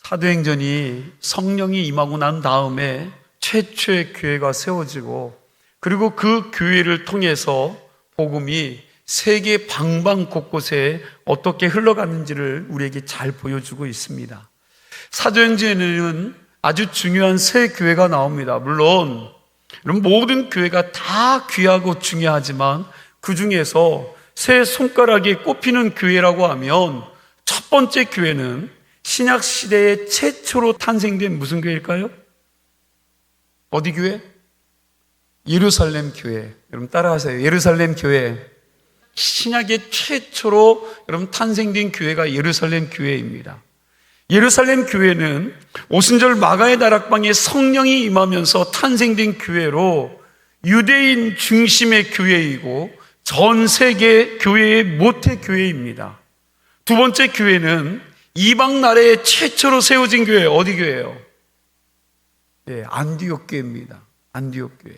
사도행전이 성령이 임하고 난 다음에 최초의 교회가 세워지고, 그리고 그 교회를 통해서 복음이 세계 방방 곳곳에 어떻게 흘러가는지를 우리에게 잘 보여주고 있습니다. 사도행전에는 아주 중요한 세 교회가 나옵니다. 물론 모든 교회가 다 귀하고 중요하지만 그 중에서 세 손가락에 꼽히는 교회라고 하면 첫 번째 교회는 신약 시대에 최초로 탄생된 무슨 교회일까요? 어디 교회? 예루살렘 교회. 여러분 따라하세요. 예루살렘 교회. 신약의 최초로 여러분 탄생된 교회가 예루살렘 교회입니다. 예루살렘 교회는 오순절 마가의 다락방에 성령이 임하면서 탄생된 교회로 유대인 중심의 교회이고 전 세계 교회의 모태 교회입니다. 두 번째 교회는 이방 나라에 최초로 세워진 교회, 어디 교회예요? 네, 안디옥 교회입니다. 안디옥 교회.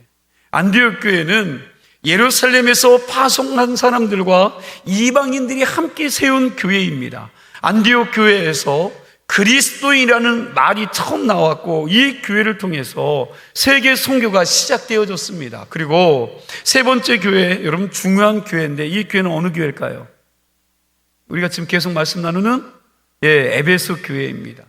안디옥 교회는 예루살렘에서 파송한 사람들과 이방인들이 함께 세운 교회입니다. 안디옥 교회에서 그리스도인이라는 말이 처음 나왔고, 이 교회를 통해서 세계 선교가 시작되어졌습니다. 그리고 세 번째 교회, 여러분 중요한 교회인데 이 교회는 어느 교회일까요? 우리가 지금 계속 말씀 나누는 에베소 교회입니다.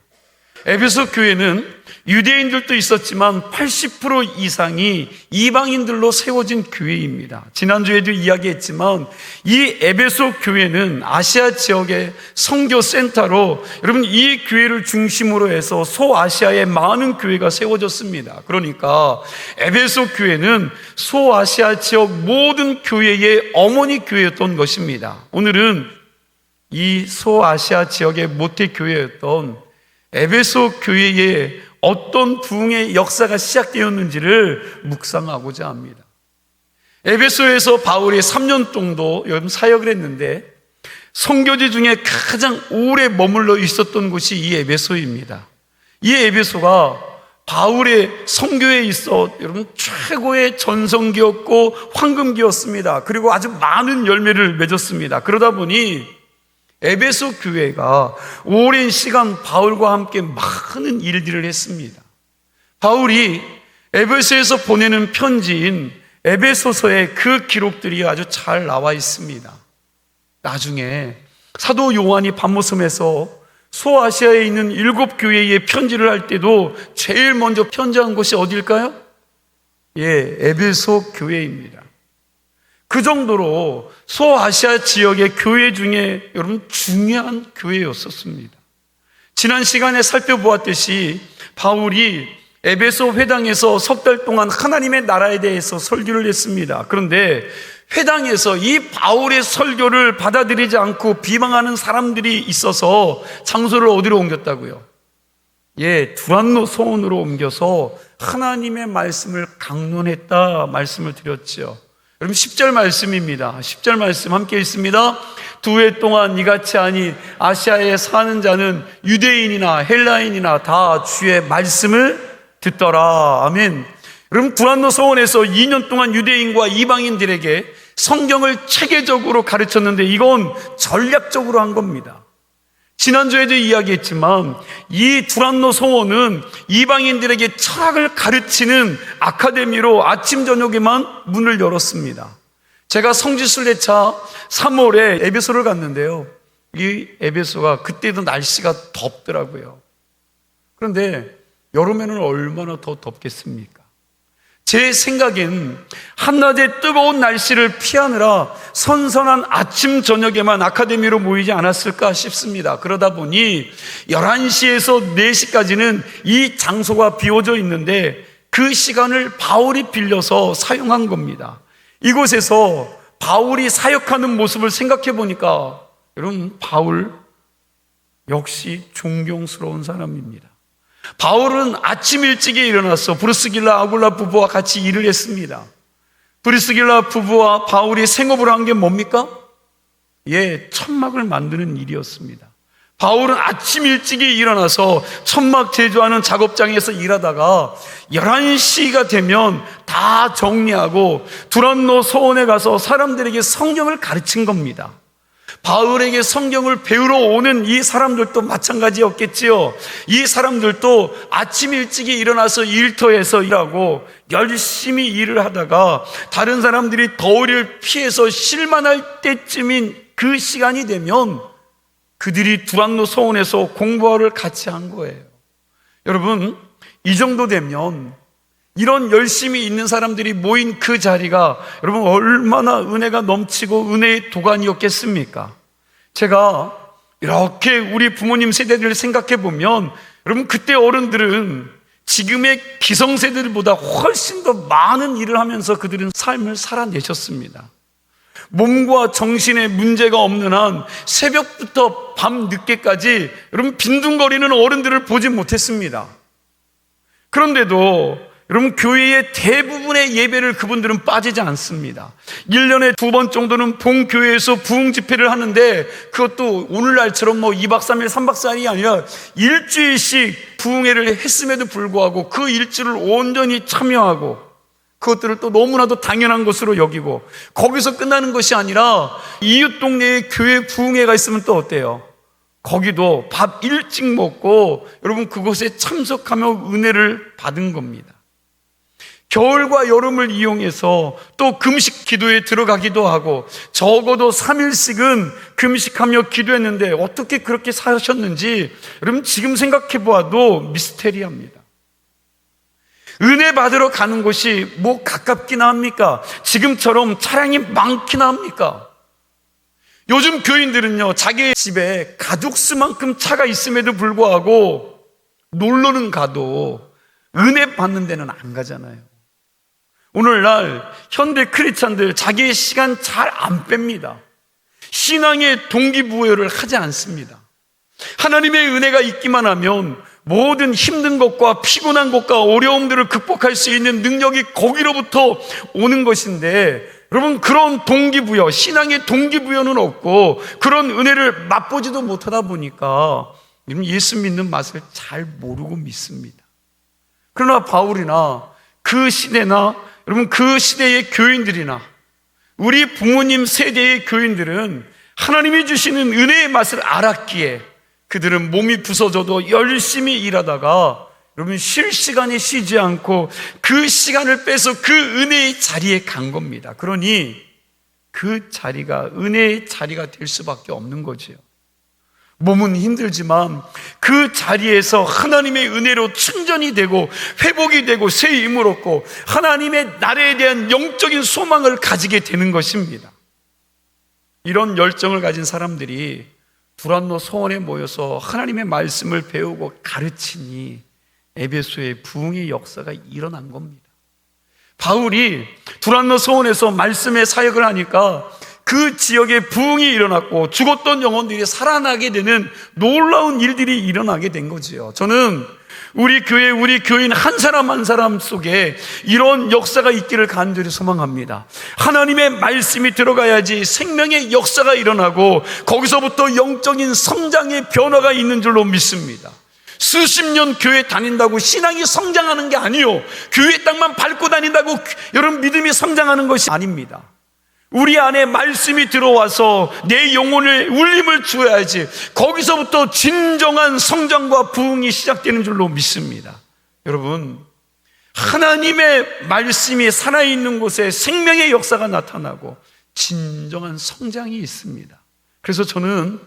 에베소 교회는 유대인들도 있었지만 80% 이상이 이방인들로 세워진 교회입니다. 지난주에도 이야기했지만 이 에베소 교회는 아시아 지역의 선교센터로, 여러분 이 교회를 중심으로 해서 소아시아에 많은 교회가 세워졌습니다. 그러니까 에베소 교회는 소아시아 지역 모든 교회의 어머니 교회였던 것입니다. 오늘은 이 소아시아 지역의 모태 교회였던 에베소 교회에 어떤 부흥의 역사가 시작되었는지를 묵상하고자 합니다. 에베소에서 바울이 3년 정도 사역을 했는데 선교지 중에 가장 오래 머물러 있었던 곳이 이 에베소입니다. 이 에베소가 바울의 선교에 있어 여러분 최고의 전성기였고 황금기였습니다. 그리고 아주 많은 열매를 맺었습니다. 그러다 보니 에베소 교회가 오랜 시간 바울과 함께 많은 일들을 했습니다. 바울이 에베소에서 보내는 편지인 에베소서에 그 기록들이 아주 잘 나와 있습니다. 나중에 사도 요한이 밤모섬에서 소아시아에 있는 7 교회에 편지를 할 때도 제일 먼저 편지한 곳이 어딜까요? 에베소 교회입니다. 그 정도로 소아시아 지역의 교회 중에 여러분 중요한 교회였었습니다. 지난 시간에 살펴보았듯이 바울이 에베소 회당에서 3달 동안 하나님의 나라에 대해서 설교를 했습니다. 그런데 회당에서 이 바울의 설교를 받아들이지 않고 비방하는 사람들이 있어서 장소를 어디로 옮겼다고요? 두란노 소원으로 옮겨서 하나님의 말씀을 강론했다 말씀을 드렸죠. 여러분 10절 말씀입니다. 10절 말씀 함께 있습니다. 2해 동안 이같이 하니 아시아에 사는 자는 유대인이나 헬라인이나 다 주의 말씀을 듣더라. 아멘. 여러분 두란노 소원에서 2년 동안 유대인과 이방인들에게 성경을 체계적으로 가르쳤는데 이건 전략적으로 한 겁니다. 지난주에도 이야기했지만 이 두란노 소원은 이방인들에게 철학을 가르치는 아카데미로 아침 저녁에만 문을 열었습니다. 제가 성지순례차 3월에 에베소를 갔는데요, 이 에베소가 그때도 날씨가 덥더라고요. 그런데 여름에는 얼마나 더 덥겠습니까? 제 생각엔 한낮의 뜨거운 날씨를 피하느라 선선한 아침 저녁에만 아카데미로 모이지 않았을까 싶습니다. 그러다 보니 11시에서 4시까지는 이 장소가 비워져 있는데 그 시간을 바울이 빌려서 사용한 겁니다. 이곳에서 바울이 사역하는 모습을 생각해 보니까 여러분 바울 역시 존경스러운 사람입니다. 바울은 아침 일찍에 일어나서 브리스길라 아굴라 부부와 같이 일을 했습니다. 브리스길라 부부와 바울이 생업을 한 게 뭡니까? 천막을 만드는 일이었습니다. 바울은 아침 일찍에 일어나서 천막 제조하는 작업장에서 일하다가 11시가 되면 다 정리하고 두란노 소원에 가서 사람들에게 성경을 가르친 겁니다. 바울에게 성경을 배우러 오는 이 사람들도 마찬가지였겠지요. 이 사람들도 아침 일찍이 일어나서 일터에서 일하고 열심히 일을 하다가 다른 사람들이 더위를 피해서 쉴만할 때쯤인 그 시간이 되면 그들이 두란노 소원에서 공부를 같이 한 거예요. 여러분, 이 정도 되면 이런 열심히 있는 사람들이 모인 그 자리가 여러분 얼마나 은혜가 넘치고 은혜의 도가니였겠습니까? 제가 이렇게 우리 부모님 세대들을 생각해 보면 여러분 그때 어른들은 지금의 기성세대들보다 훨씬 더 많은 일을 하면서 그들은 삶을 살아내셨습니다. 몸과 정신에 문제가 없는 한 새벽부터 밤 늦게까지 여러분 빈둥거리는 어른들을 보지 못했습니다. 그런데도 여러분 교회의 대부분의 예배를 그분들은 빠지지 않습니다. 1년에 2번 정도는 본교회에서 부흥 집회를 하는데 그것도 오늘날처럼 2박 3일 3박 4일이 아니라 일주일씩 부흥회를 했음에도 불구하고 그 일주를 온전히 참여하고 그것들을 또 너무나도 당연한 것으로 여기고 거기서 끝나는 것이 아니라 이웃 동네에 교회 부흥회가 있으면 또 어때요? 거기도 밥 일찍 먹고 여러분 그곳에 참석하며 은혜를 받은 겁니다. 겨울과 여름을 이용해서 또 금식 기도에 들어가기도 하고 적어도 3일씩은 금식하며 기도했는데 어떻게 그렇게 사셨는지 여러분 지금 생각해 보아도 미스테리합니다. 은혜 받으러 가는 곳이 뭐 가깝기나 합니까? 지금처럼 차량이 많기나 합니까? 요즘 교인들은요 자기 집에 가족수만큼 차가 있음에도 불구하고 놀러는 가도 은혜 받는 데는 안 가잖아요. 오늘날 현대 크리스찬들 자기의 시간 잘 안 뺍니다. 신앙의 동기부여를 하지 않습니다. 하나님의 은혜가 있기만 하면 모든 힘든 것과 피곤한 것과 어려움들을 극복할 수 있는 능력이 거기로부터 오는 것인데 여러분 그런 동기부여, 신앙의 동기부여는 없고 그런 은혜를 맛보지도 못하다 보니까 예수 믿는 맛을 잘 모르고 믿습니다. 그러나 바울이나 그 시대나 여러분 그 시대의 교인들이나 우리 부모님 세대의 교인들은 하나님이 주시는 은혜의 맛을 알았기에 그들은 몸이 부서져도 열심히 일하다가 여러분 쉴 시간에 쉬지 않고 그 시간을 빼서 그 은혜의 자리에 간 겁니다. 그러니 그 자리가 은혜의 자리가 될 수밖에 없는 거지요. 몸은 힘들지만 그 자리에서 하나님의 은혜로 충전이 되고 회복이 되고 새 힘을 얻고 하나님의 나라에 대한 영적인 소망을 가지게 되는 것입니다. 이런 열정을 가진 사람들이 두란노 소원에 모여서 하나님의 말씀을 배우고 가르치니 에베소의 부흥의 역사가 일어난 겁니다. 바울이 두란노 소원에서 말씀의 사역을 하니까 그 지역에 부흥이 일어났고 죽었던 영혼들이 살아나게 되는 놀라운 일들이 일어나게 된 거지요. 저는 우리 교회, 우리 교인 한 사람 한 사람 속에 이런 역사가 있기를 간절히 소망합니다. 하나님의 말씀이 들어가야지 생명의 역사가 일어나고 거기서부터 영적인 성장의 변화가 있는 줄로 믿습니다. 수십 년 교회 다닌다고 신앙이 성장하는 게 아니요, 교회 땅만 밟고 다닌다고 여러분 믿음이 성장하는 것이 아닙니다. 우리 안에 말씀이 들어와서 내 영혼에 울림을 주어야지 거기서부터 진정한 성장과 부흥이 시작되는 줄로 믿습니다. 여러분, 하나님의 말씀이 살아있는 곳에 생명의 역사가 나타나고 진정한 성장이 있습니다. 그래서 저는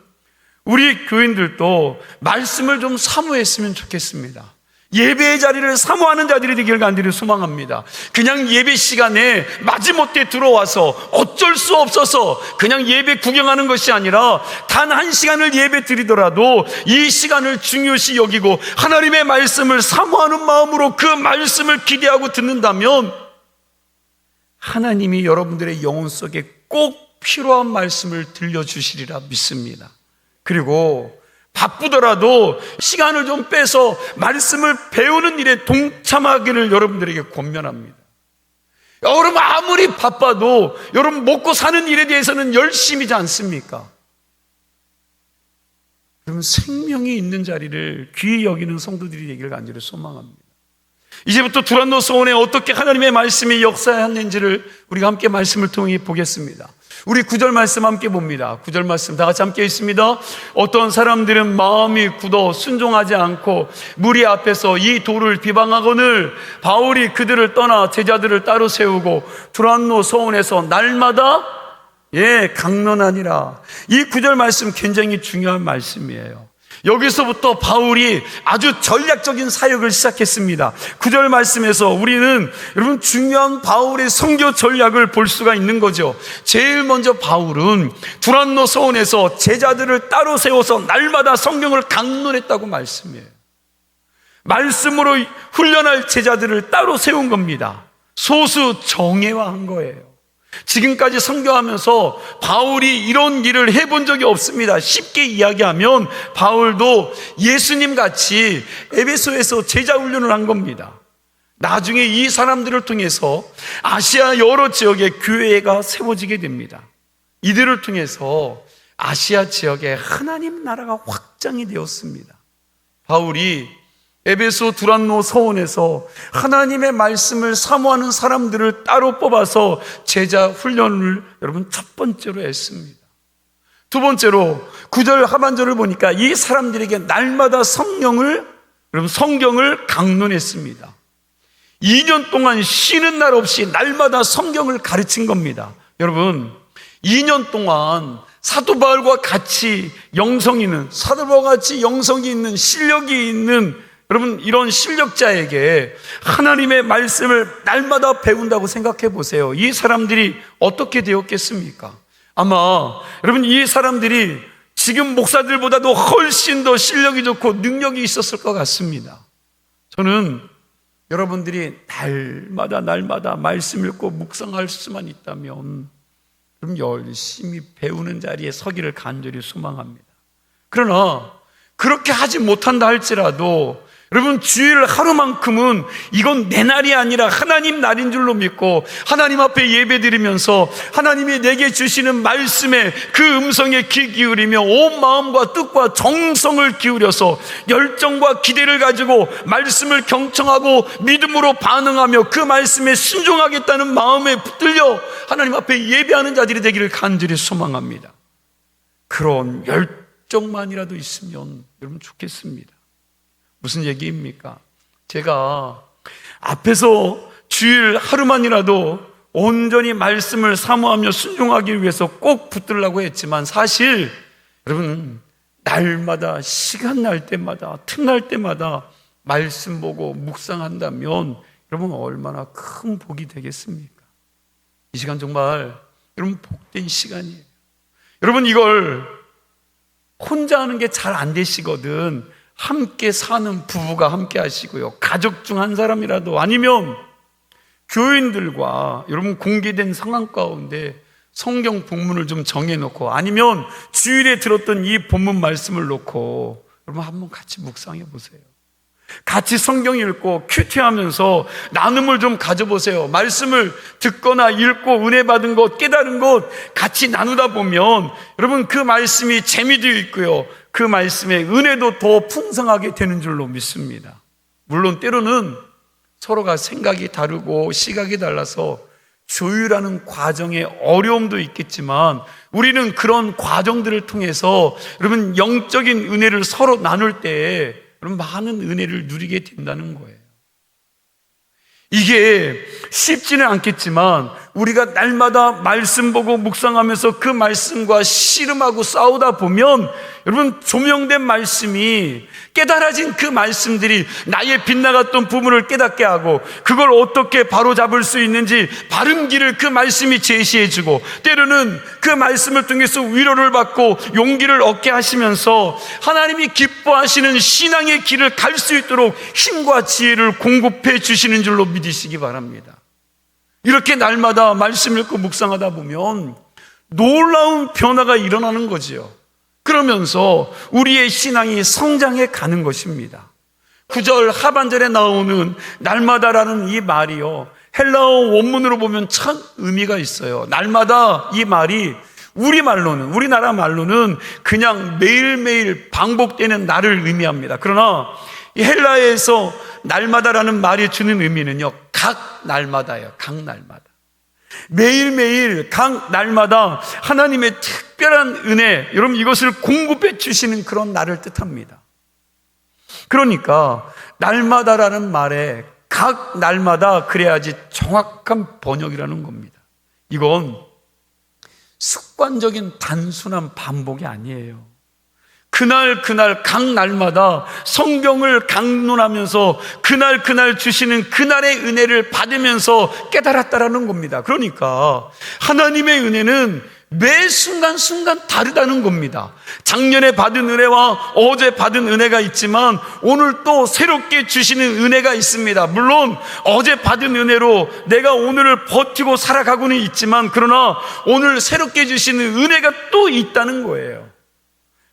우리 교인들도 말씀을 좀 사모했으면 좋겠습니다. 예배의 자리를 사모하는 자들이 되기를 간절히 소망합니다. 그냥 예배 시간에 마지못해 들어와서 어쩔 수 없어서 그냥 예배 구경하는 것이 아니라 단 한 시간을 예배 드리더라도 이 시간을 중요시 여기고 하나님의 말씀을 사모하는 마음으로 그 말씀을 기대하고 듣는다면 하나님이 여러분들의 영혼 속에 꼭 필요한 말씀을 들려주시리라 믿습니다. 그리고 바쁘더라도 시간을 좀 빼서 말씀을 배우는 일에 동참하기를 여러분들에게 권면합니다. 여러분 아무리 바빠도 여러분 먹고 사는 일에 대해서는 열심이지 않습니까? 여러분 생명이 있는 자리를 귀히 여기는 성도들이 되기를 간절히 소망합니다. 이제부터 두란노 소원에 어떻게 하나님의 말씀이 역사했는지를 우리가 함께 말씀을 통해 보겠습니다. 우리 9절 말씀 함께 봅니다. 9절 말씀 다 같이 함께 있습니다. 어떤 사람들은 마음이 굳어 순종하지 않고 무리 앞에서 이 돌을 비방하거늘 바울이 그들을 떠나 제자들을 따로 세우고 두란노 서원에서 날마다 강론하니라. 이 9절 말씀 굉장히 중요한 말씀이에요. 여기서부터 바울이 아주 전략적인 사역을 시작했습니다. 9절 말씀에서 우리는 여러분 중요한 바울의 선교 전략을 볼 수가 있는 거죠. 제일 먼저 바울은 두란노 서원에서 제자들을 따로 세워서 날마다 성경을 강론했다고 말씀해요. 말씀으로 훈련할 제자들을 따로 세운 겁니다. 소수 정예화한 거예요. 지금까지 선교하면서 바울이 이런 일을 해본 적이 없습니다. 쉽게 이야기하면 바울도 예수님 같이 에베소에서 제자 훈련을 한 겁니다. 나중에 이 사람들을 통해서 아시아 여러 지역에 교회가 세워지게 됩니다. 이들을 통해서 아시아 지역에 하나님 나라가 확장이 되었습니다. 바울이 에베소 두란노 서원에서 하나님의 말씀을 사모하는 사람들을 따로 뽑아서 제자 훈련을 여러분 첫 번째로 했습니다. 두 번째로 9절 하반절을 보니까 이 사람들에게 날마다 성경을 강론했습니다. 2년 동안 쉬는 날 없이 날마다 성경을 가르친 겁니다. 여러분 2년 동안 사도 바울과 같이 영성이 있는 실력이 있는 여러분 이런 실력자에게 하나님의 말씀을 날마다 배운다고 생각해 보세요. 이 사람들이 어떻게 되었겠습니까? 아마 여러분 이 사람들이 지금 목사들보다도 훨씬 더 실력이 좋고 능력이 있었을 것 같습니다. 저는 여러분들이 날마다 말씀 읽고 묵상할 수만 있다면 그럼 열심히 배우는 자리에 서기를 간절히 소망합니다. 그러나 그렇게 하지 못한다 할지라도 여러분 주일 하루만큼은 이건 내 날이 아니라 하나님 날인 줄로 믿고 하나님 앞에 예배드리면서 하나님이 내게 주시는 말씀에 그 음성에 귀 기울이며 온 마음과 뜻과 정성을 기울여서 열정과 기대를 가지고 말씀을 경청하고 믿음으로 반응하며 그 말씀에 순종하겠다는 마음에 붙들려 하나님 앞에 예배하는 자들이 되기를 간절히 소망합니다. 그런 열정만이라도 있으면 여러분 좋겠습니다. 무슨 얘기입니까? 제가 앞에서 주일 하루만이라도 온전히 말씀을 사모하며 순종하기 위해서 꼭 붙들려고 했지만 사실 여러분 날마다 시간 날 때마다 틈날 때마다 말씀 보고 묵상한다면 여러분 얼마나 큰 복이 되겠습니까? 이 시간 정말 여러분 복된 시간이에요. 여러분 이걸 혼자 하는 게 잘 안 되시거든 함께 사는 부부가 함께 하시고요. 가족 중 한 사람이라도 아니면 교인들과 여러분 공개된 상황 가운데 성경 본문을 좀 정해놓고 아니면 주일에 들었던 이 본문 말씀을 놓고 여러분 한번 같이 묵상해 보세요. 같이 성경 읽고 큐티하면서 나눔을 좀 가져보세요. 말씀을 듣거나 읽고 은혜 받은 것, 깨달은 것 같이 나누다 보면 여러분 그 말씀이 재미도 있고요. 그 말씀의 은혜도 더 풍성하게 되는 줄로 믿습니다. 물론 때로는 서로가 생각이 다르고 시각이 달라서 조율하는 과정에 어려움도 있겠지만 우리는 그런 과정들을 통해서 여러분 영적인 은혜를 서로 나눌 때 여러분 많은 은혜를 누리게 된다는 거예요. 이게 쉽지는 않겠지만 우리가 날마다 말씀 보고 묵상하면서 그 말씀과 씨름하고 싸우다 보면 여러분 조명된 말씀이 깨달아진 그 말씀들이 나의 빗나갔던 부분을 깨닫게 하고 그걸 어떻게 바로잡을 수 있는지 바른 길을 그 말씀이 제시해주고 때로는 그 말씀을 통해서 위로를 받고 용기를 얻게 하시면서 하나님이 기뻐하시는 신앙의 길을 갈 수 있도록 힘과 지혜를 공급해 주시는 줄로 믿으시기 바랍니다. 이렇게 날마다 말씀 읽고 묵상하다 보면 놀라운 변화가 일어나는 거지요. 그러면서 우리의 신앙이 성장해 가는 것입니다. 9절 하반절에 나오는 날마다라는 이 말이요, 헬라어 원문으로 보면 참 의미가 있어요. 날마다 이 말이 우리나라 말로는 그냥 매일매일 반복되는 날을 의미합니다. 그러나 이 헬라어에서 날마다라는 말이 주는 의미는요, 각 날마다예요. 각 날마다. 매일매일 각 날마다 하나님의 특별한 은혜, 여러분 이것을 공급해 주시는 그런 날을 뜻합니다. 그러니까 날마다라는 말에 각 날마다 그래야지 정확한 번역이라는 겁니다. 이건 습관적인 단순한 반복이 아니에요. 그날 각 날마다 성경을 강론하면서 그날 주시는 그날의 은혜를 받으면서 깨달았다라는 겁니다. 그러니까 하나님의 은혜는 매 순간 다르다는 겁니다. 작년에 받은 은혜와 어제 받은 은혜가 있지만 오늘 또 새롭게 주시는 은혜가 있습니다. 물론 어제 받은 은혜로 내가 오늘을 버티고 살아가고는 있지만 그러나 오늘 새롭게 주시는 은혜가 또 있다는 거예요.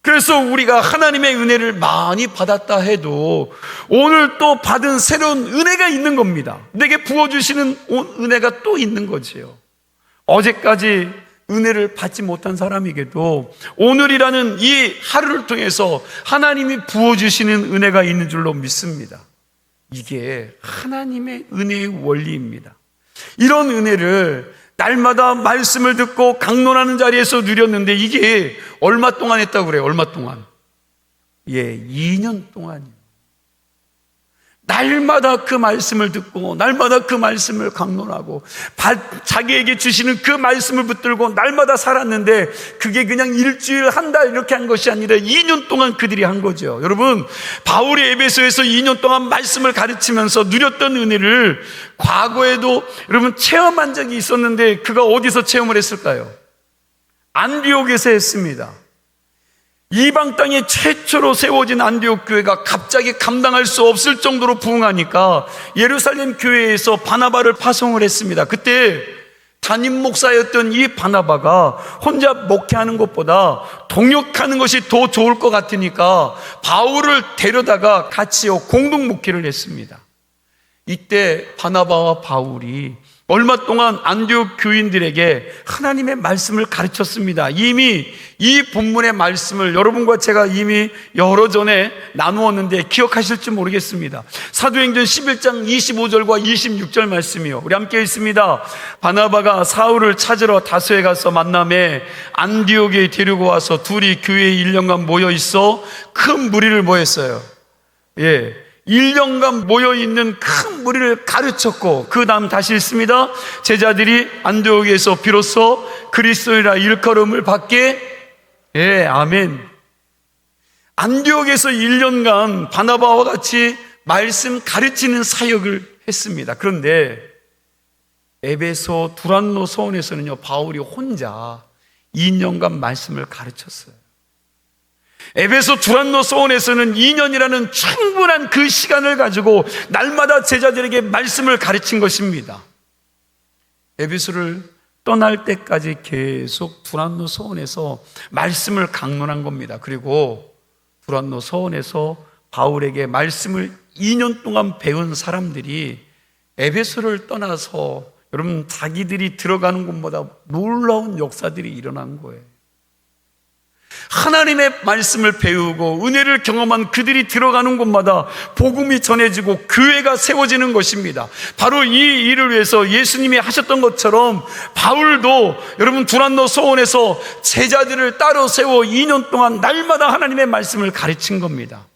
그래서 우리가 하나님의 은혜를 많이 받았다 해도 오늘 또 받은 새로운 은혜가 있는 겁니다. 내게 부어주시는 은혜가 또 있는 거지요. 어제까지 은혜를 받지 못한 사람에게도 오늘이라는 이 하루를 통해서 하나님이 부어주시는 은혜가 있는 줄로 믿습니다. 이게 하나님의 은혜의 원리입니다. 이런 은혜를 날마다 말씀을 듣고 강론하는 자리에서 누렸는데 이게 얼마 동안 했다고 그래요? 얼마 동안? 2년 동안이요. 날마다 그 말씀을 듣고 날마다 그 말씀을 강론하고 자기에게 주시는 그 말씀을 붙들고 날마다 살았는데 그게 그냥 일주일 한 달 이렇게 한 것이 아니라 2년 동안 그들이 한 거죠. 여러분, 바울이 에베소에서 2년 동안 말씀을 가르치면서 누렸던 은혜를 과거에도 여러분 체험한 적이 있었는데 그가 어디서 체험을 했을까요? 안디옥에서 했습니다. 이방 땅에 최초로 세워진 안디옥 교회가 갑자기 감당할 수 없을 정도로 부흥하니까 예루살렘 교회에서 바나바를 파송을 했습니다. 그때 담임 목사였던 이 바나바가 혼자 목회하는 것보다 동역하는 것이 더 좋을 것 같으니까 바울을 데려다가 같이 공동 목회를 했습니다. 이때 바나바와 바울이 얼마 동안 안디옥 교인들에게 하나님의 말씀을 가르쳤습니다. 이미 이 본문의 말씀을 여러분과 제가 이미 여러 전에 나누었는데 기억하실지 모르겠습니다. 사도행전 11장 25절과 26절 말씀이요. 우리 함께 읽습니다. 바나바가 사울을 찾으러 다소에 가서 만남에 안디옥에 데리고 와서 둘이 교회에 1년간 모여 있어 큰 무리를 모였어요. 1년간 모여있는 큰 무리를 가르쳤고 그 다음 다시 읽습니다. 제자들이 안디옥에서 비로소 그리스도이라 일컬음을 받게 아멘. 안디옥에서 1년간 바나바와 같이 말씀 가르치는 사역을 했습니다. 그런데 에베소 두란노 서원에서는요 바울이 혼자 2년간 말씀을 가르쳤어요. 에베소 두란노 서원에서는 2년이라는 충분한 그 시간을 가지고 날마다 제자들에게 말씀을 가르친 것입니다. 에베소를 떠날 때까지 계속 두란노 서원에서 말씀을 강론한 겁니다. 그리고 두란노 서원에서 바울에게 말씀을 2년 동안 배운 사람들이 에베소를 떠나서 여러분 자기들이 들어가는 곳마다 놀라운 역사들이 일어난 거예요. 하나님의 말씀을 배우고 은혜를 경험한 그들이 들어가는 곳마다 복음이 전해지고 교회가 세워지는 것입니다. 바로 이 일을 위해서 예수님이 하셨던 것처럼 바울도 여러분 두란노 서원에서 제자들을 따로 세워 2년 동안 날마다 하나님의 말씀을 가르친 겁니다.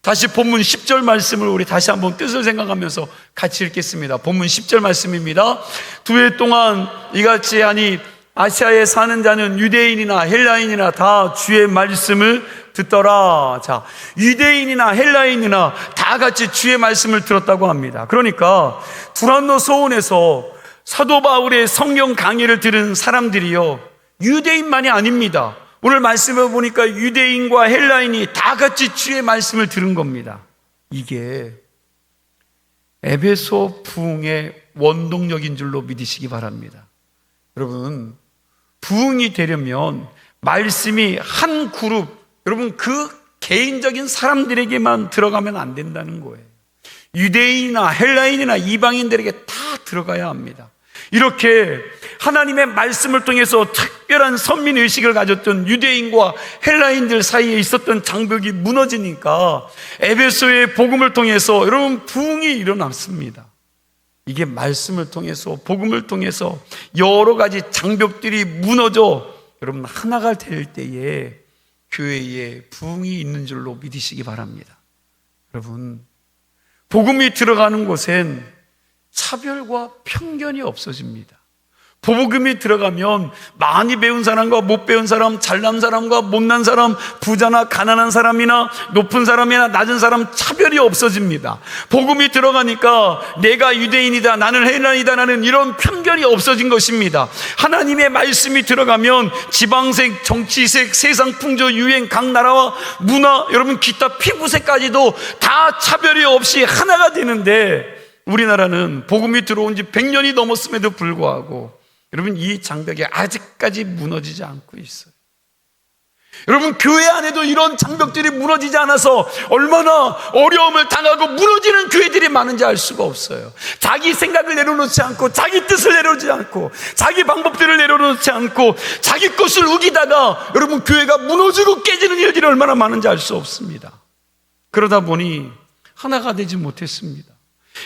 다시 본문 10절 말씀을 우리 다시 한번 뜻을 생각하면서 같이 읽겠습니다. 본문 10절 말씀입니다. 2해 동안 이같이 하니 아시아에 사는 자는 유대인이나 헬라인이나 다 주의 말씀을 듣더라. 자, 유대인이나 헬라인이나 다 같이 주의 말씀을 들었다고 합니다. 그러니까 두란노 서원에서 사도 바울의 성경 강의를 들은 사람들이요 유대인만이 아닙니다. 오늘 말씀을 보니까 유대인과 헬라인이 다 같이 주의 말씀을 들은 겁니다. 이게 에베소 부흥의 원동력인 줄로 믿으시기 바랍니다. 여러분, 부흥이 되려면 말씀이 한 그룹, 여러분 그 개인적인 사람들에게만 들어가면 안 된다는 거예요. 유대인이나 헬라인이나 이방인들에게 다 들어가야 합니다. 이렇게 하나님의 말씀을 통해서 특별한 선민의식을 가졌던 유대인과 헬라인들 사이에 있었던 장벽이 무너지니까 에베소의 복음을 통해서 여러분 부흥이 일어났습니다. 이게 말씀을 통해서, 복음을 통해서 여러 가지 장벽들이 무너져 여러분 하나가 될 때에 교회에 부흥이 있는 줄로 믿으시기 바랍니다. 여러분, 복음이 들어가는 곳엔 차별과 편견이 없어집니다. 복음이 들어가면 많이 배운 사람과 못 배운 사람, 잘난 사람과 못난 사람, 부자나 가난한 사람이나 높은 사람이나 낮은 사람 차별이 없어집니다. 복음이 들어가니까 내가 유대인이다, 나는 헬라인이다, 나는 이런 편견이 없어진 것입니다. 하나님의 말씀이 들어가면 지방색, 정치색, 세상 풍조, 유행, 각 나라와 문화, 여러분 기타 피부색까지도 다 차별이 없이 하나가 되는데, 우리나라는 복음이 들어온 지 100년이 넘었음에도 불구하고 여러분 이 장벽이 아직까지 무너지지 않고 있어요. 여러분, 교회 안에도 이런 장벽들이 무너지지 않아서 얼마나 어려움을 당하고 무너지는 교회들이 많은지 알 수가 없어요. 자기 생각을 내려놓지 않고, 자기 뜻을 내려놓지 않고, 자기 방법들을 내려놓지 않고 자기 것을 우기다가 여러분 교회가 무너지고 깨지는 일들이 얼마나 많은지 알 수 없습니다. 그러다 보니 하나가 되지 못했습니다.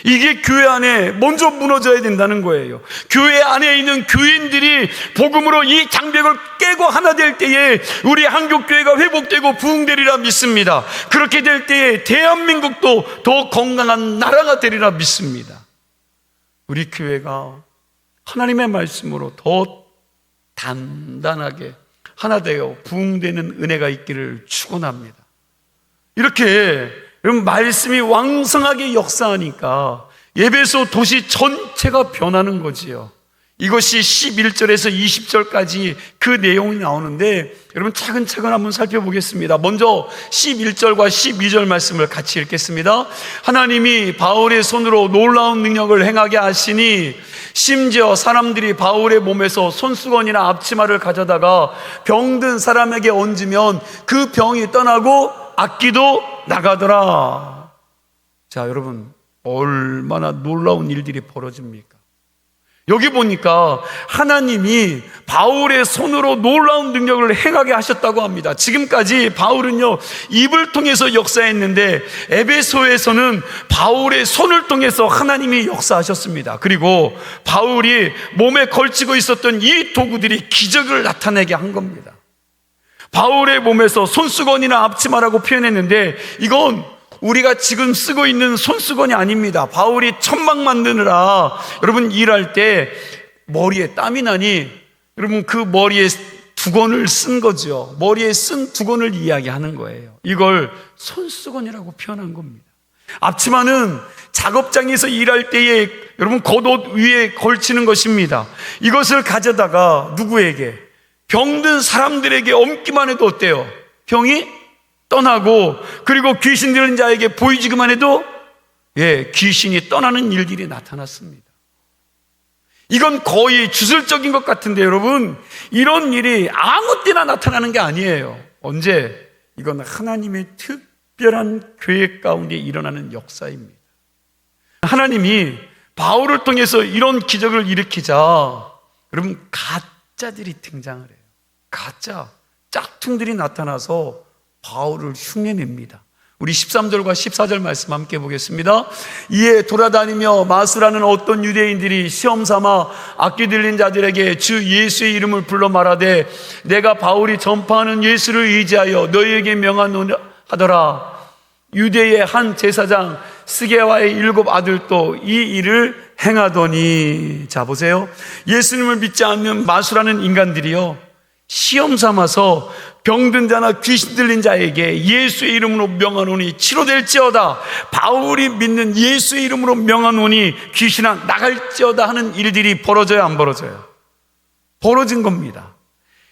이게 교회 안에 먼저 무너져야 된다는 거예요. 교회 안에 있는 교인들이 복음으로 이 장벽을 깨고 하나 될 때에 우리 한국교회가 회복되고 부흥되리라 믿습니다. 그렇게 될 때에 대한민국도 더 건강한 나라가 되리라 믿습니다. 우리 교회가 하나님의 말씀으로 더 단단하게 하나 되어 부흥되는 은혜가 있기를 축원합니다. 이렇게 여러분 말씀이 왕성하게 역사하니까 에베소 도시 전체가 변하는 거지요. 이것이 11절에서 20절까지 그 내용이 나오는데 여러분 차근차근 한번 살펴보겠습니다. 먼저 11절과 12절 말씀을 같이 읽겠습니다. 하나님이 바울의 손으로 놀라운 능력을 행하게 하시니 심지어 사람들이 바울의 몸에서 손수건이나 앞치마를 가져다가 병든 사람에게 얹으면 그 병이 떠나고 악기도 나가더라. 자, 여러분 얼마나 놀라운 일들이 벌어집니까? 여기 보니까 하나님이 바울의 손으로 놀라운 능력을 행하게 하셨다고 합니다. 지금까지 바울은요 입을 통해서 역사했는데 에베소에서는 바울의 손을 통해서 하나님이 역사하셨습니다. 그리고 바울이 몸에 걸치고 있었던 이 도구들이 기적을 나타내게 한 겁니다. 바울의 몸에서 손수건이나 앞치마라고 표현했는데 이건 우리가 지금 쓰고 있는 손수건이 아닙니다. 바울이 천막 만드느라 여러분 일할 때 머리에 땀이 나니 여러분 그 머리에 두건을 쓴 거죠. 머리에 쓴 두건을 이야기하는 거예요. 이걸 손수건이라고 표현한 겁니다. 앞치마는 작업장에서 일할 때에 여러분 겉옷 위에 걸치는 것입니다. 이것을 가져다가 누구에게? 병든 사람들에게 얹기만 해도 어때요? 병이 떠나고 그리고 귀신 들린 자에게 보이지기만 해도 귀신이 떠나는 일들이 나타났습니다. 이건 거의 주술적인 것 같은데 여러분 이런 일이 아무 때나 나타나는 게 아니에요. 언제? 이건 하나님의 특별한 계획 가운데 일어나는 역사입니다. 하나님이 바울을 통해서 이런 기적을 일으키자 여러분 가짜들이 등장을 해요. 가짜 짝퉁들이 나타나서 바울을 흉내냅니다. 우리 13절과 14절 말씀 함께 보겠습니다. 이에 돌아다니며 마스라는 어떤 유대인들이 시험 삼아 악기 들린 자들에게 주 예수의 이름을 불러 말하되 내가 바울이 전파하는 예수를 의지하여 너희에게 명하노라. 유대의 한 제사장 스게와의 7 아들도 이 일을 행하더니. 자 보세요. 예수님을 믿지 않는 마수라는 인간들이요 시험 삼아서 병든 자나 귀신 들린 자에게 예수의 이름으로 명하노니 치료될지어다. 바울이 믿는 예수의 이름으로 명하노니 귀신아 나갈지어다 하는 일들이 벌어져요, 안 벌어져요? 벌어진 겁니다.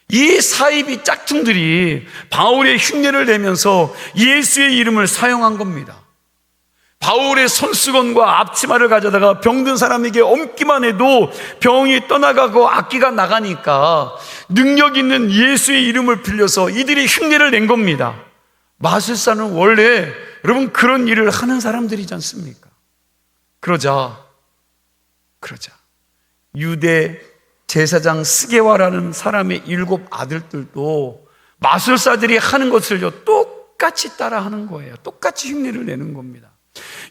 이 사이비 짝퉁들이 바울의 흉내를 내면서 예수의 이름을 사용한 겁니다. 바울의 손수건과 앞치마를 가져다가 병든 사람에게 얹기만 해도 병이 떠나가고 악기가 나가니까 능력 있는 예수의 이름을 빌려서 이들이 흉내를 낸 겁니다. 마술사는 원래 여러분 그런 일을 하는 사람들이지 않습니까? 그러자 유대 제사장 스게와라는 사람의 7 아들들도 마술사들이 하는 것을 똑같이 따라하는 거예요. 똑같이 흉내를 내는 겁니다.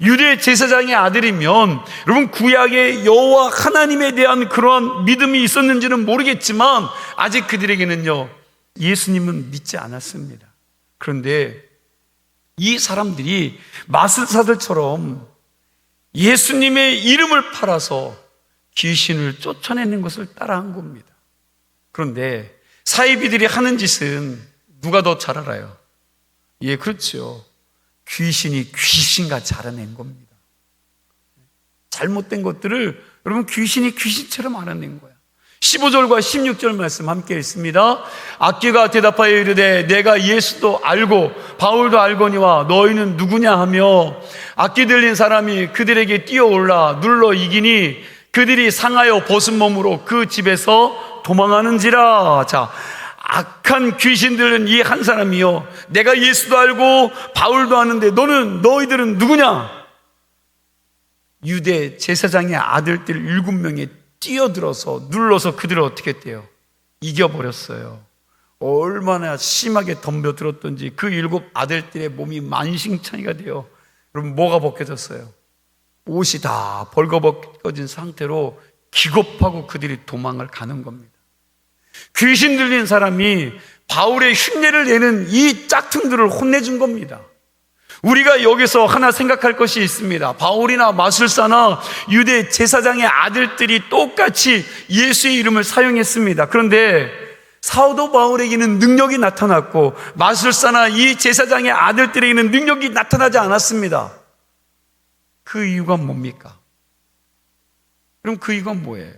유대 제사장의 아들이면 여러분 구약의 여호와 하나님에 대한 그런 믿음이 있었는지는 모르겠지만 아직 그들에게는요 예수님은 믿지 않았습니다. 그런데 이 사람들이 마술사들처럼 예수님의 이름을 팔아서 귀신을 쫓아내는 것을 따라한 겁니다. 그런데 사이비들이 하는 짓은 누가 더 잘 알아요? 예, 그렇죠. 귀신이 귀신같이 알아낸 겁니다. 잘못된 것들을 여러분 귀신이 귀신처럼 알아낸 거야. 15절과 16절 말씀 함께 읽습니다. 악귀가 대답하여 이르되 내가 예수도 알고 바울도 알거니와 너희는 누구냐 하며 악귀 들린 사람이 그들에게 뛰어올라 눌러 이기니 그들이 상하여 벗은 몸으로 그 집에서 도망하는지라. 자, 악한 귀신 들린 이 한 사람이요 내가 예수도 알고 바울도 아는데 너희들은 누구냐? 유대 제사장의 아들들 7명이 뛰어들어서 눌러서 그들을 어떻게 했대요? 이겨버렸어요. 얼마나 심하게 덤벼들었던지 그 7 아들들의 몸이 만신창이가 돼요. 여러분 뭐가 벗겨졌어요? 옷이 다 벌거벗겨진 상태로 기겁하고 그들이 도망을 가는 겁니다. 귀신 들린 사람이 바울의 흉내를 내는 이 짝퉁들을 혼내준 겁니다. 우리가 여기서 하나 생각할 것이 있습니다. 바울이나 마술사나 유대 제사장의 아들들이 똑같이 예수의 이름을 사용했습니다. 그런데 사도 바울에게는 능력이 나타났고 마술사나 이 제사장의 아들들에게는 능력이 나타나지 않았습니다. 그 이유가 뭡니까? 그럼 그 이유가 뭐예요?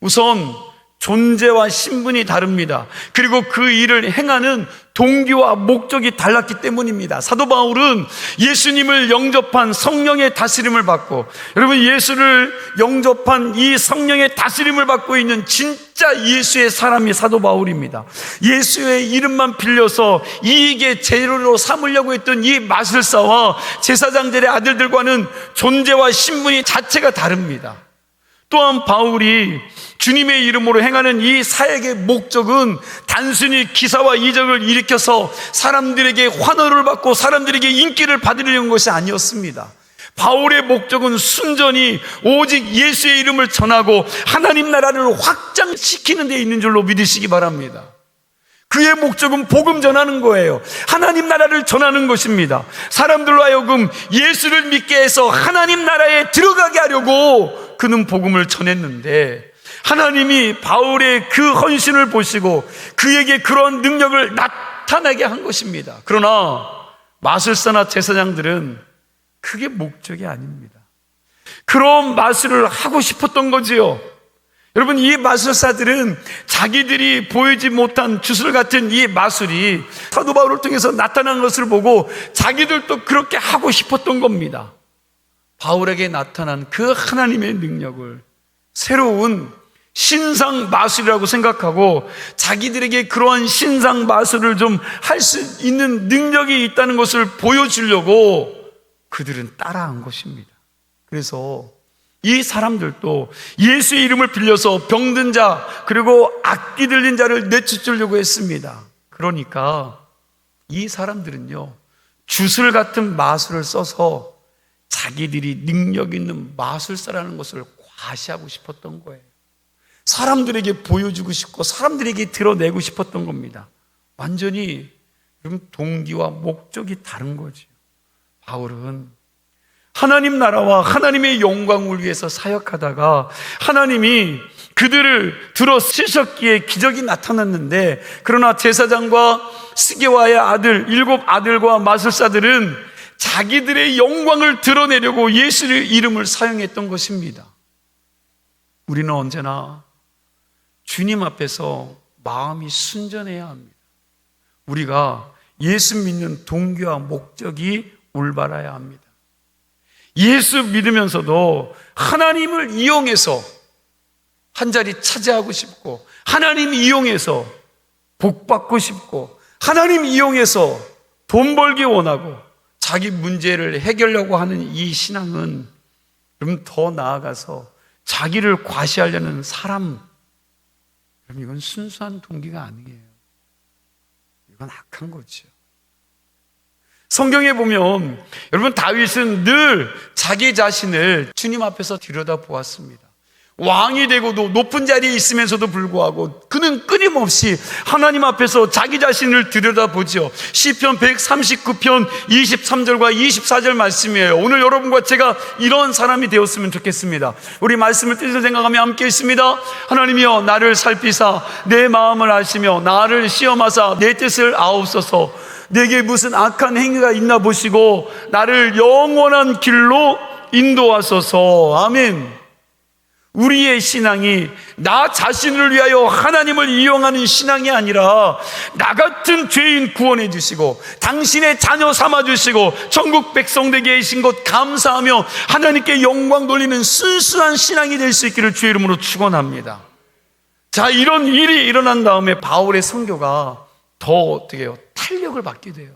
우선 존재와 신분이 다릅니다. 그리고 그 일을 행하는 동기와 목적이 달랐기 때문입니다. 사도 바울은 예수님을 영접한 성령의 다스림을 받고, 여러분 예수를 영접한 이 성령의 다스림을 받고 있는 진짜 예수의 사람이 사도 바울입니다. 예수의 이름만 빌려서 이익의 재료로 삼으려고 했던 이 마술사와 제사장들의 아들들과는 존재와 신분이 자체가 다릅니다. 또한 바울이 주님의 이름으로 행하는 이 사역의 목적은 단순히 기사와 이적을 일으켜서 사람들에게 환호를 받고 사람들에게 인기를 받으려는 것이 아니었습니다. 바울의 목적은 순전히 오직 예수의 이름을 전하고 하나님 나라를 확장시키는 데 있는 줄로 믿으시기 바랍니다. 그의 목적은 복음 전하는 거예요. 하나님 나라를 전하는 것입니다. 사람들로 하여금 예수를 믿게 해서 하나님 나라에 들어가게 하려고 그는 복음을 전했는데, 하나님이 바울의 그 헌신을 보시고 그에게 그런 능력을 나타나게 한 것입니다. 그러나 마술사나 제사장들은 그게 목적이 아닙니다. 그런 마술을 하고 싶었던 거지요. 여러분, 이 마술사들은 자기들이 보이지 못한 주술 같은 이 마술이 사도 바울을 통해서 나타난 것을 보고 자기들도 그렇게 하고 싶었던 겁니다. 바울에게 나타난 그 하나님의 능력을 새로운 신상 마술이라고 생각하고 자기들에게 그러한 신상 마술을 좀 할 수 있는 능력이 있다는 것을 보여주려고 그들은 따라한 것입니다. 그래서 이 사람들도 예수의 이름을 빌려서 병든 자 그리고 악귀 들린 자를 내쫓으려고 했습니다. 그러니까 이 사람들은요 주술 같은 마술을 써서 자기들이 능력 있는 마술사라는 것을 과시하고 싶었던 거예요. 사람들에게 보여주고 싶고 사람들에게 드러내고 싶었던 겁니다. 완전히 동기와 목적이 다른 거죠. 바울은 하나님 나라와 하나님의 영광을 위해서 사역하다가 하나님이 그들을 들어 쓰셨기에 기적이 나타났는데, 그러나 제사장과 스게와의 아들 7 아들과 마술사들은 자기들의 영광을 드러내려고 예수의 이름을 사용했던 것입니다. 우리는 언제나 주님 앞에서 마음이 순전해야 합니다. 우리가 예수 믿는 동기와 목적이 올바라야 합니다. 예수 믿으면서도 하나님을 이용해서 한 자리 차지하고 싶고, 하나님 이용해서 복 받고 싶고, 하나님 이용해서 돈 벌기 원하고 자기 문제를 해결하려고 하는 이 신앙은 좀 더 나아가서 자기를 과시하려는 사람, 이건 순수한 동기가 아니에요. 이건 악한 거죠. 성경에 보면 여러분 다윗은 늘 자기 자신을 주님 앞에서 들여다보았습니다. 왕이 되고도 높은 자리에 있으면서도 불구하고 그는 끊임없이 하나님 앞에서 자기 자신을 들여다보죠. 시편 139편 23절과 24절 말씀이에요. 오늘 여러분과 제가 이런 사람이 되었으면 좋겠습니다. 우리 말씀을 뜻을 생각하며 함께 있습니다. 하나님이여 나를 살피사 내 마음을 아시며 나를 시험하사 내 뜻을 아옵소서. 내게 무슨 악한 행위가 있나 보시고 나를 영원한 길로 인도하소서. 아멘. 우리의 신앙이 나 자신을 위하여 하나님을 이용하는 신앙이 아니라 나 같은 죄인 구원해 주시고 당신의 자녀 삼아 주시고 천국 백성 되게 하신 것 감사하며 하나님께 영광 돌리는 순수한 신앙이 될 수 있기를 주의 이름으로 축원합니다. 자, 이런 일이 일어난 다음에 바울의 선교가 더 어떻게 해요? 탄력을 받게 돼요.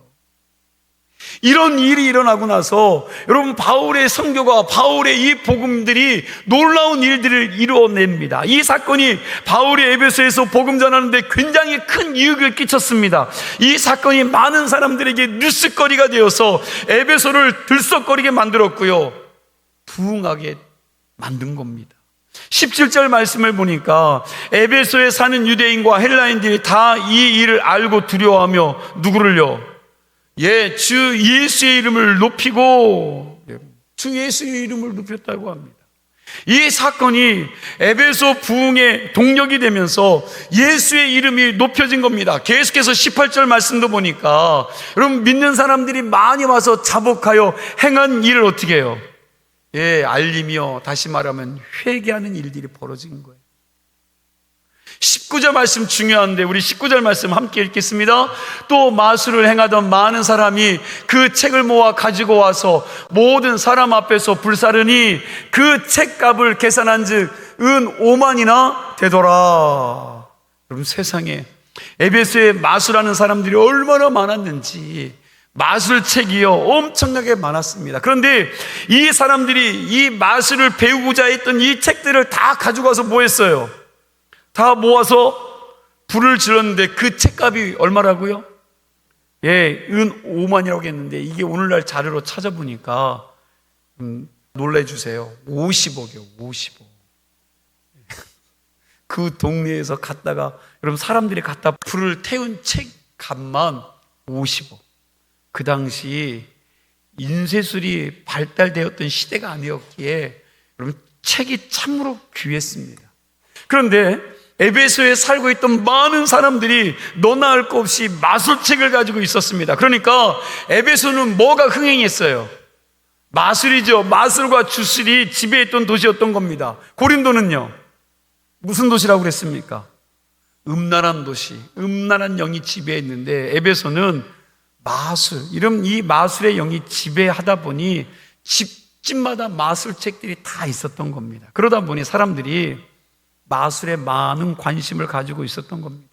이런 일이 일어나고 나서 여러분 바울의 선교가 바울의 이 복음들이 놀라운 일들을 이루어냅니다. 이 사건이 바울이 에베소에서 복음 전하는데 굉장히 큰 이익을 끼쳤습니다. 이 사건이 많은 사람들에게 뉴스거리가 되어서 에베소를 들썩거리게 만들었고요, 부흥하게 만든 겁니다. 17절 말씀을 보니까 에베소에 사는 유대인과 헬라인들이 다 이 일을 알고 두려워하며 누구를요? 주 예수의 이름을 높이고, 주 예수의 이름을 높였다고 합니다. 이 사건이 에베소 부흥의 동력이 되면서 예수의 이름이 높여진 겁니다. 계속해서 18절 말씀도 보니까 여러분 믿는 사람들이 많이 와서 자복하여 행한 일을 어떻게 해요? 알리며, 다시 말하면 회개하는 일들이 벌어진 거예요. 19절 말씀 중요한데 우리 19절 말씀 함께 읽겠습니다. 또 마술을 행하던 많은 사람이 그 책을 모아 가지고 와서 모든 사람 앞에서 불사르니 그 책값을 계산한 즉 은 5만이나 되더라. 여러분 세상에 에베소에 마술하는 사람들이 얼마나 많았는지, 마술책이요 엄청나게 많았습니다. 그런데 이 사람들이 이 마술을 배우고자 했던 이 책들을 다 가지고 와서 뭐 했어요? 다 모아서 불을 질렀는데 그 책값이 얼마라고요? 은 5만이라고 했는데 이게 오늘날 자료로 찾아보니까 놀래주세요. 50억이요. 50억. 그 동네에서 갔다가 여러분 사람들이 갖다 불을 태운 책 값만 50억. 그 당시 인쇄술이 발달되었던 시대가 아니었기에 여러분 책이 참으로 귀했습니다. 그런데 에베소에 살고 있던 많은 사람들이 너나 할 것 없이 마술책을 가지고 있었습니다. 그러니까 에베소는 뭐가 흥행했어요? 마술이죠. 마술과 주술이 지배했던 도시였던 겁니다. 고린도는요, 무슨 도시라고 그랬습니까? 음란한 도시, 음란한 영이 지배했는데 에베소는 마술, 이 마술의 영이 지배하다 보니 집집마다 마술책들이 다 있었던 겁니다. 그러다 보니 사람들이 마술에 많은 관심을 가지고 있었던 겁니다.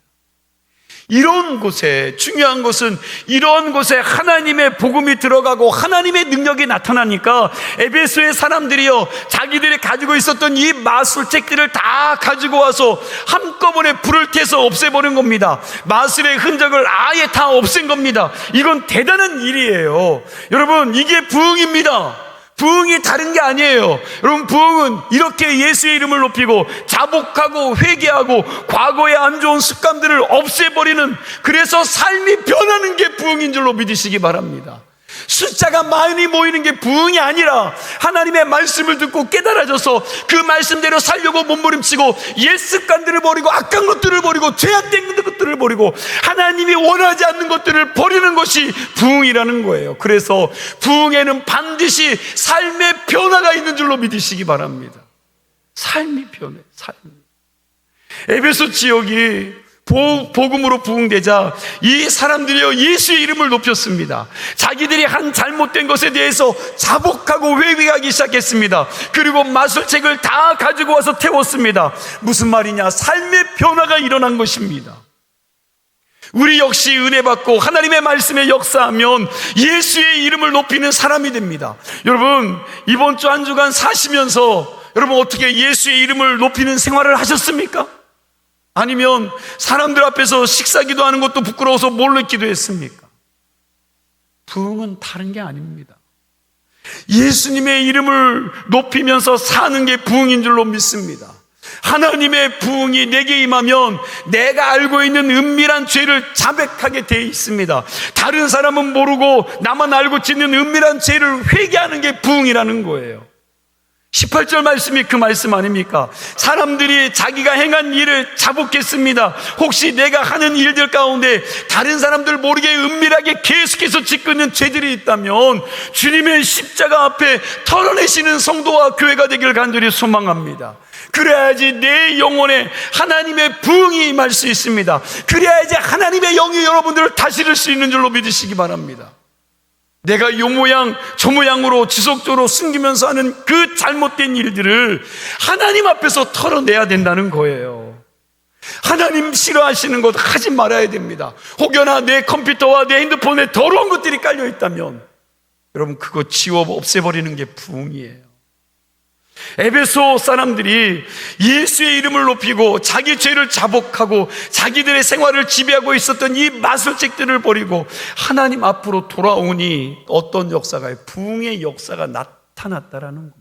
이런 곳에, 중요한 것은 이런 곳에 하나님의 복음이 들어가고 하나님의 능력이 나타나니까 에베소의 사람들이요, 자기들이 가지고 있었던 이 마술책들을 다 가지고 와서 한꺼번에 불을 켜서 없애버린 겁니다. 마술의 흔적을 아예 다 없앤 겁니다. 이건 대단한 일이에요. 여러분, 이게 부흥입니다. 부흥이 다른 게 아니에요. 여러분, 부흥은 이렇게 예수의 이름을 높이고 자복하고 회개하고 과거의 안 좋은 습관들을 없애버리는, 그래서 삶이 변하는 게 부흥인 줄로 믿으시기 바랍니다. 숫자가 많이 모이는 게 부흥이 아니라 하나님의 말씀을 듣고 깨달아져서 그 말씀대로 살려고 몸부림치고 옛 습관들을 버리고 악한 것들을 버리고 죄악된 것들을 버리고 하나님이 원하지 않는 것들을 버리는 것이 부흥이라는 거예요. 그래서 부흥에는 반드시 삶의 변화가 있는 줄로 믿으시기 바랍니다. 삶이 변해. 에베소 지역이 복음으로 부흥되자 이 사람들이요 예수의 이름을 높였습니다. 자기들이 한 잘못된 것에 대해서 자복하고 회개하기 시작했습니다. 그리고 마술책을 다 가지고 와서 태웠습니다. 무슨 말이냐? 삶의 변화가 일어난 것입니다. 우리 역시 은혜 받고 하나님의 말씀에 역사하면 예수의 이름을 높이는 사람이 됩니다. 여러분, 이번 주 한 주간 사시면서 여러분 어떻게 예수의 이름을 높이는 생활을 하셨습니까? 아니면 사람들 앞에서 식사 기도하는 것도 부끄러워서 몰래 기도했습니까? 부흥은 다른 게 아닙니다. 예수님의 이름을 높이면서 사는 게 부흥인 줄로 믿습니다. 하나님의 부흥이 내게 임하면 내가 알고 있는 은밀한 죄를 자백하게 돼 있습니다. 다른 사람은 모르고 나만 알고 짓는 은밀한 죄를 회개하는 게 부흥이라는 거예요. 18절 말씀이 그 말씀 아닙니까? 사람들이 자기가 행한 일을 자복했습니다. 혹시 내가 하는 일들 가운데 다른 사람들 모르게 은밀하게 계속해서 짓고 있는 죄들이 있다면 주님의 십자가 앞에 털어내시는 성도와 교회가 되기를 간절히 소망합니다. 그래야지 내 영혼에 하나님의 부흥이 임할 수 있습니다. 그래야지 하나님의 영이 여러분들을 다스릴 수 있는 줄로 믿으시기 바랍니다. 내가 요 모양 저 모양으로 지속적으로 숨기면서 하는 그 잘못된 일들을 하나님 앞에서 털어내야 된다는 거예요. 하나님 싫어하시는 것 하지 말아야 됩니다. 혹여나 내 컴퓨터와 내 핸드폰에 더러운 것들이 깔려 있다면 여러분 그거 지워 없애버리는 게 부흥이에요. 에베소 사람들이 예수의 이름을 높이고 자기 죄를 자복하고 자기들의 생활을 지배하고 있었던 이 마술책들을 버리고 하나님 앞으로 돌아오니 어떤 역사가, 부흥의 역사가 나타났다라는 겁니다.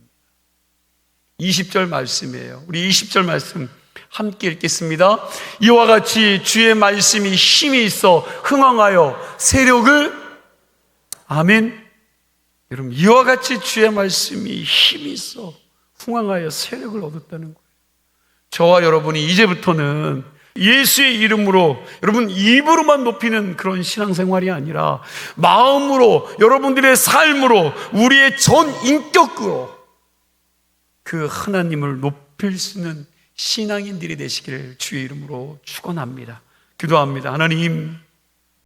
20절 말씀이에요. 우리 20절 말씀 함께 읽겠습니다. 이와 같이 주의 말씀이 힘이 있어 흥왕하여 세력을, 아멘. 여러분 이와 같이 주의 말씀이 힘이 있어 흥왕하여 세력을 얻었다는 거예요. 저와 여러분이 이제부터는 예수의 이름으로, 여러분 입으로만 높이는 그런 신앙생활이 아니라 마음으로, 여러분들의 삶으로, 우리의 전 인격으로 그 하나님을 높일 수 있는 신앙인들이 되시기를 주의 이름으로 축원합니다. 기도합니다. 하나님,